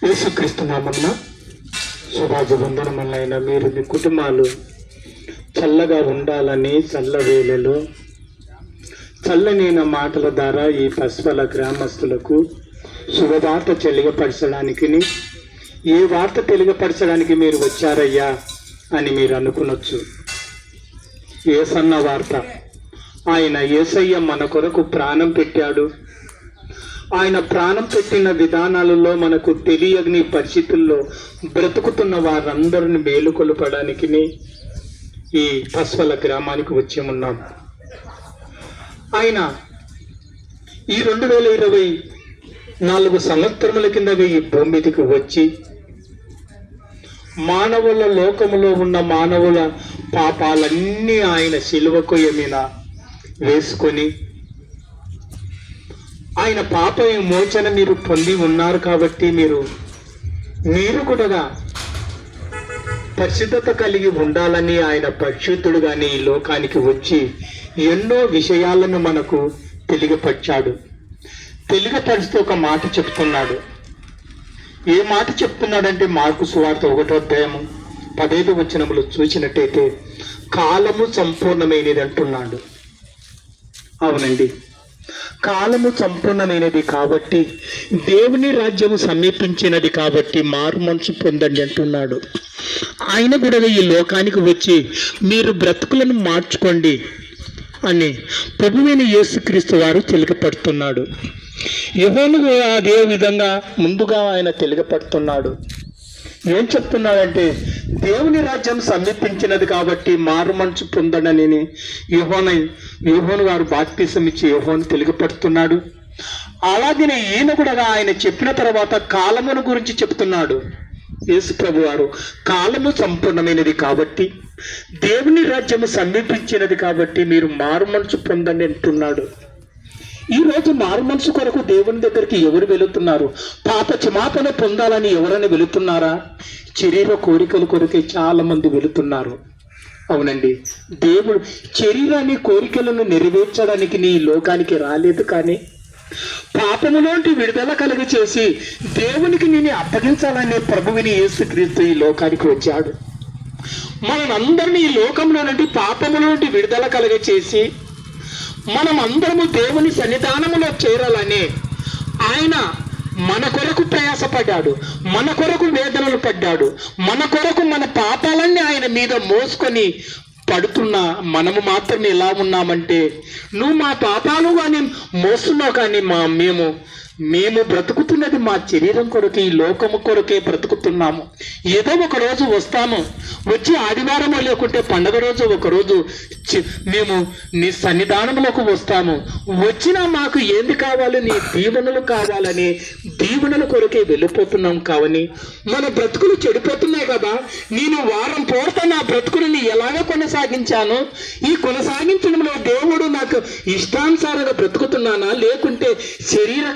యేసుక్రీస్తు నామమున శుభాభివందనములైన మీరు మీ కుటుంబాలు చల్లగా ఉండాలని చల్లవేళలో చల్లనైన మాటల ద్వారా ఈ పస్వల గ్రామస్తులకు శుభవార్త తెలియపరచడానికి ఏ వార్త తెలియపరచడానికి మీరు వచ్చారయ్యా అని మీరు అనుకునొచ్చు. యేసన్న వార్త. ఆయన యేసయ్య మన కొరకు ప్రాణం పెట్టాడు. ఆయన ప్రాణం పెట్టిన విధానాలలో మనకు తెలియని పరిస్థితుల్లో బ్రతుకుతున్న వారందరిని మేలుకొల్పడానికి ఈ పస్వల గ్రామానికి వచ్చి ఉన్నాం. ఆయన ఈ 2024 సంవత్సరముల కింద ఈ భూమి మీదకి వచ్చి మానవుల లోకములో ఉన్న మానవుల పాపాలన్నీ ఆయన శిలువ కొయ్య మీద వేసుకొని ఆయన పాప విమోచన మీరు పొంది ఉన్నారు కాబట్టి మీరు కూడా పరిశుద్ధత కలిగి ఉండాలని ఆయన పరిశుద్ధుడుగానే ఈ లోకానికి వచ్చి ఎన్నో విషయాలను మనకు తెలియపరిచాడు. తెలియపరుస్తూ ఒక మాట చెప్తున్నాడు. ఏ మాట చెప్తున్నాడంటే మార్కు సువార్త 1వ అధ్యాయము 15వ వచనములు చూసినట్టయితే కాలము సంపూర్ణమైనది అంటున్నాడు. అవునండి, కాలము సంపూర్ణమైనది కాబట్టి దేవుని రాజ్యము సమీపించినది కాబట్టి మారు మనసు పొందండి అంటున్నాడు. ఆయన కూడా ఈ లోకానికి వచ్చి మీరు బ్రతుకులను మార్చుకోండి అని ప్రభువైన యేసుక్రీస్తు వారు తెలియపడుతున్నాడు. యోహాను అదే విధంగా ముందుగా ఆయన తెలియపడుతున్నాడు. ఏం చెప్తున్నాడంటే దేవుని రాజ్యం సమీపించినది కాబట్టి మారు మనసు పొందడని యోహాను గారు బాప్తిసం ఇచ్చి యోహాను తెలియపడుతున్నాడు. అలాగే ఈయన కూడా ఆయన చెప్పిన తర్వాత కాలమును గురించి చెప్తున్నాడు. యేసు ప్రభు వారు కాలము సంపూర్ణమైనది కాబట్టి దేవుని రాజ్యము సమీపించినది కాబట్టి మీరు మారు మనసు పొందండి అంటున్నాడు. ఈరోజు మారు మనసు కొరకు దేవుని దగ్గరికి ఎవరు వెళుతున్నారు? పాప క్షమాపణ పొందాలని ఎవరైనా వెళుతున్నారా? శరీర కోరికల కొరకే చాలా మంది వెళుతున్నారు. అవునండి, దేవుడు శరీరాన్ని కోరికలను నెరవేర్చడానికి నీ లోకానికి రాలేదు, కానీ పాపములోంటి విడుదల కలుగ చేసి దేవునికి నేను అప్పగించాలనే ప్రభువుని యేసుక్రీస్తు ఈ లోకానికి వచ్చాడు. మనందరినీ ఈ లోకంలో నుండి పాపముల నుండి విడుదల కలుగ చేసి మనం అందరము దేవుని సన్నిధానములో చేరాలని ఆయన మన కొరకు ప్రయాసపడ్డాడు, మన కొరకు వేదనలు పడ్డాడు, మన కొరకు మన పాపాలన్నీ ఆయన మీద మోసుకొని పడుతున్నా మనము మాత్రం ఎలా ఉన్నామంటే నువ్వు మా పాపాలు కానీ మోస్తున్నావు, కానీ మేము బ్రతుకుతున్నది మా శరీరం కొరకు, ఈ లోకము కొరకే బ్రతుకుతున్నాము. ఏదో ఒక రోజు వస్తాము, వచ్చి ఆదివారమో లేకుంటే పండగ రోజు ఒకరోజు మేము నీ సన్నిధానంలోకి వస్తాము. వచ్చినా మాకు ఏంది కావాలి? నీ దీవెనలు కావాలని దీవెనల కొరకే వెళ్ళిపోతున్నాం. కావని మన బ్రతుకులు చెడిపోతున్నాయి కదా. నేను వారం పోతా నా బ్రతుకుని ఎలాగ కొనసాగించాను? ఈ కొనసాగించడంలో దేవుడు నాకు ఇష్టానుసారంగా బ్రతుకుతున్నానా, లేకుంటే శరీర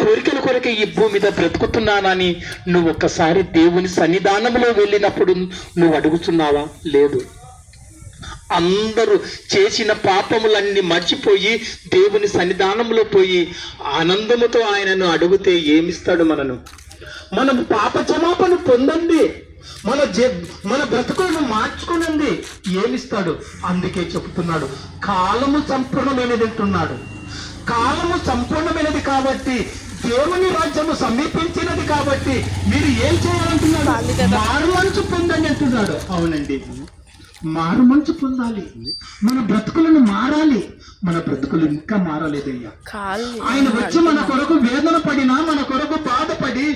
కోరికల కొరకే ఈ భూమి మీద బ్రతుకుతున్నానని నువ్వు ఒక్కసారి దేవుని సన్నిధానంలో వెళ్ళినప్పుడు నువ్వు అడుగుతున్నావా? లేదు. అందరూ చేసిన పాపములన్నీ మర్చిపోయి దేవుని సన్నిధానంలో పోయి ఆనందముతో ఆయనను అడిగితే ఏమిస్తాడు? మనం పాప క్షమాపణ పొందండి, మన బ్రతుకులను మార్చుకునండి, ఏమిస్తాడు? అందుకే చెప్తున్నాడు కాలము సంపూర్ణమైనది అంటున్నాడు. కాలము సంపూర్ణమైనది కాబట్టి దేవుని రాజ్యము సమీపించినది కాబట్టి మీరు ఏం చేయాలంటున్నాడు? మారు మనసు పొందండి అంటున్నాడు. అవునండి, మారు మనసు పొందాలి, మన బ్రతుకులను మారాలి. మన బ్రతుకులు ఇంకా మారలేదయ్యా. ఆయన వచ్చి మన కొరకు వేదన పడినా, మన కొరకు బాధపడి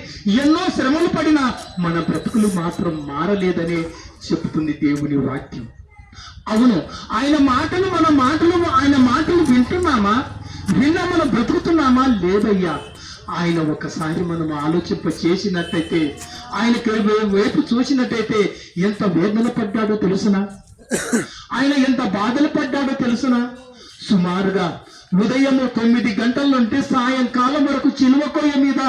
ఎన్నో శ్రమలు పడినా మన బ్రతుకులు మాత్రం మారలేదని చెప్తుంది దేవుని వాక్యం. అవును, ఆయన మాటలు వింటున్నామా? మనం బ్రతుకుతున్నామా? లేదయ్యా. ఆయన ఒకసారి మనం ఆలోచింప చేసినట్టయితే, ఆయనకి వైపు చూసినట్టయితే ఎంత వేదన పడ్డాడో తెలుసునా? ఆయన ఎంత బాధలు పడ్డాడో తెలుసునా? సుమారుగా ఉదయం 9 గంటల నుండి సాయంకాలం వరకు చిలువ కొయ్య మీద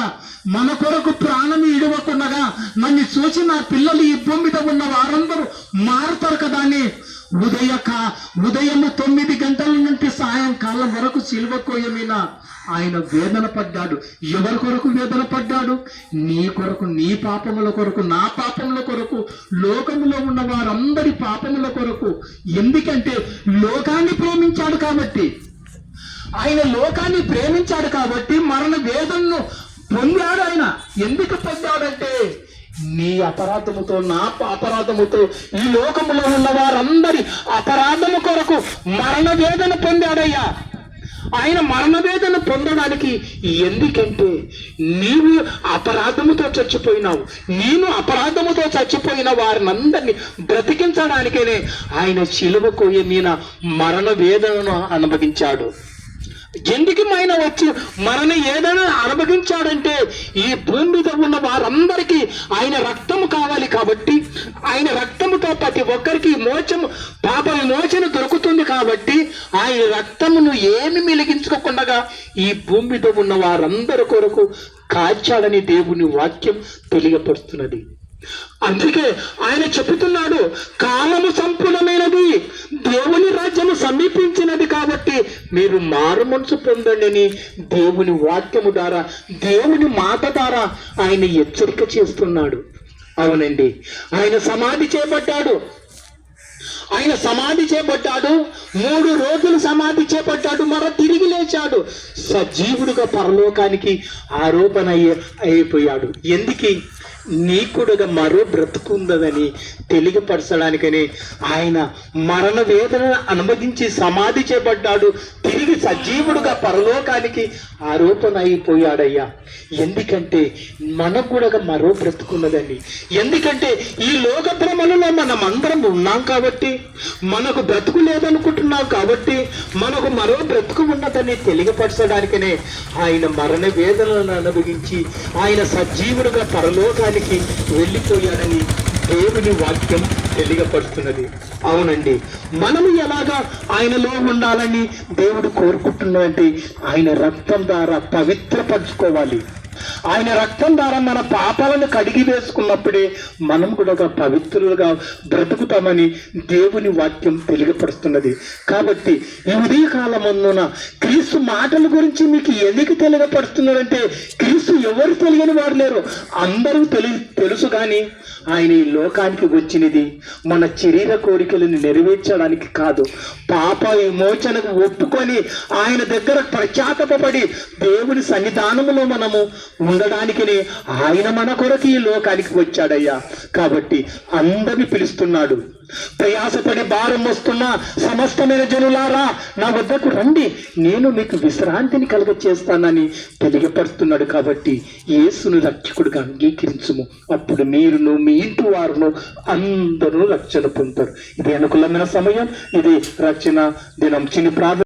మన కొరకు ప్రాణం ఇడవకుండగా నన్ను చూసి నా పిల్లలు ఈ భూమి మీద ఉన్న వారందరూ మారుతారు కదా అని ఉదయం 9 గంటల నుండి సాయంకాలం వరకు సిలువ కొయ్య మీద ఆయన వేదన పడ్డాడు. ఎవరి కొరకు వేదన పడ్డాడు? నీ కొరకు, నీ పాపముల కొరకు, నా పాపముల కొరకు, లోకములో ఉన్న వారందరి పాపముల కొరకు. ఎందుకంటే లోకాన్ని ప్రేమించాడు కాబట్టి, ఆయన లోకాన్ని ప్రేమించాడు కాబట్టి మరణ వేదనను పొందాడు. ఆయన ఎందుకు పొందాడంటే నీ అపరాధముతో, నా అపరాధముతో, ఈ లోకములో ఉన్న వారందరి అపరాధము కొరకు మరణ వేదన పొందాడయ్యా. ఆయన మరణ వేదన పొందడానికి ఎందుకంటే నీవు అపరాధముతో చచ్చిపోయినావు, నేను అపరాధముతో చచ్చిపోయిన వారినందరినీ బ్రతికించడానికేనే ఆయన శిలువకు ఎన్నిన మరణ వేదనను అనుభవించాడు. ఎందుకు ఆయన వచ్చి మరణ ఏదైనా అనుభవించాడంటే ఈ భూమి మీద ఉన్న వారందరికీ ఆయన రక్తము కావాలి కాబట్టి, ఆయన రక్తముతో ప్రతి ఒక్కరికి మోచము, పాప విమోచన దొరుకుతుంది కాబట్టి ఆయన రక్తమును ఏమి మిలిగించుకోకుండా ఈ భూమి మీద ఉన్న వారందరి కొరకు కాల్చాడని దేవుని వాక్యం తెలియపరుస్తున్నది. అందుకే ఆయన చెబుతున్నాడు, కాలము సంపూర్ణమైనది, దేవుని రాజ్యము సమీపించినది కాబట్టి మీరు మారు మనసు పొందండి అని దేవుని వాక్యము ద్వారా, దేవుని మాట ద్వారా ఆయన హెచ్చరిక చేస్తున్నాడు. అవునండి, ఆయన సమాధి చేపట్టాడు. ఆయన సమాధి చేపట్టాడు, 3 రోజులు సమాధి చేపట్టాడు, తిరిగి లేచాడు. సజీవుడుగా పరలోకానికి ఆరోపణ అయిపోయాడు. ఎందుకు? నీకుడుగా మరో బ్రతుకుందని తెలియపరచడానికని ఆయన మరణ వేదన అనుభవించి సమాధి చేపట్టాడు, తిరిగి సజీవుడుగా పరలోకానికి ఆరోపణ అయిపోయాడయ్యా. ఎందుకంటే మనకు కూడా మరో బ్రతుకున్నదండి. ఎందుకంటే ఈ లోక భ్రమలలో మనం అందరం ఉన్నాం కాబట్టి, మనకు బ్రతుకు లేదనుకుంటున్నాం కాబట్టి, మనకు మరో బ్రతుకు ఉన్నదని తెలియపరచడానికనే ఆయన మరణ వేదనలను అనుభవించి ఆయన సజీవుడుగా పరలోకానికి వెళ్ళిపోయాడని దేవుని వాక్యం తెలియపరుస్తున్నది. అవునండి, మనము ఎలాగా ఆయనలో ఉండాలని దేవుడు కోరుకుంటున్నాడంటే ఆయన రక్తం ద్వారా పవిత్రపరచుకోవాలి. ఆయన రక్తం ద్వారా మన పాపాలను కడిగి వేసుకున్నప్పుడే మనం కూడా ఒక పవిత్రులుగా బ్రతుకుతామని దేవుని వాక్యం తెలియపరుస్తున్నది. కాబట్టి ఈ ఉదయకాలమున క్రీస్తు మాటల గురించి మీకు ఎందుకు తెలియపరుస్తున్నాడంటే, క్రీస్తు ఎవరు తెలియని వారు లేరు, అందరూ తెలుసు. కానీ ఆయన ఈ లోకానికి వచ్చినది మన శరీర కోరికలను నెరవేర్చడానికి కాదు, పాప విమోచనకు ఒప్పుకొని ఆయన దగ్గర పశ్చాత్తాపపడి దేవుని సన్నిధానములో మనము ఉండడానికినే ఆయన మన కొరకు ఈ లోకానికి వచ్చాడయ్యా. కాబట్టి అందరిని పిలుస్తున్నాడు, ప్రయాసపడి భారం వస్తున్న సమస్తమైన జనులారా నా వద్దకు రండి, నేను మీకు విశ్రాంతిని కలుగ చేస్తానని తెలియపరుస్తున్నాడు. కాబట్టి యేసును రక్షకుడిగా అంగీకరించుము, అప్పుడు మీరును మీ ఇంటి వారును అందరూ రక్షణ పొందుతారు. ఇది అనుకూలమైన సమయం, ఇది రక్షణ దినం. చిన్న ప్రార్థన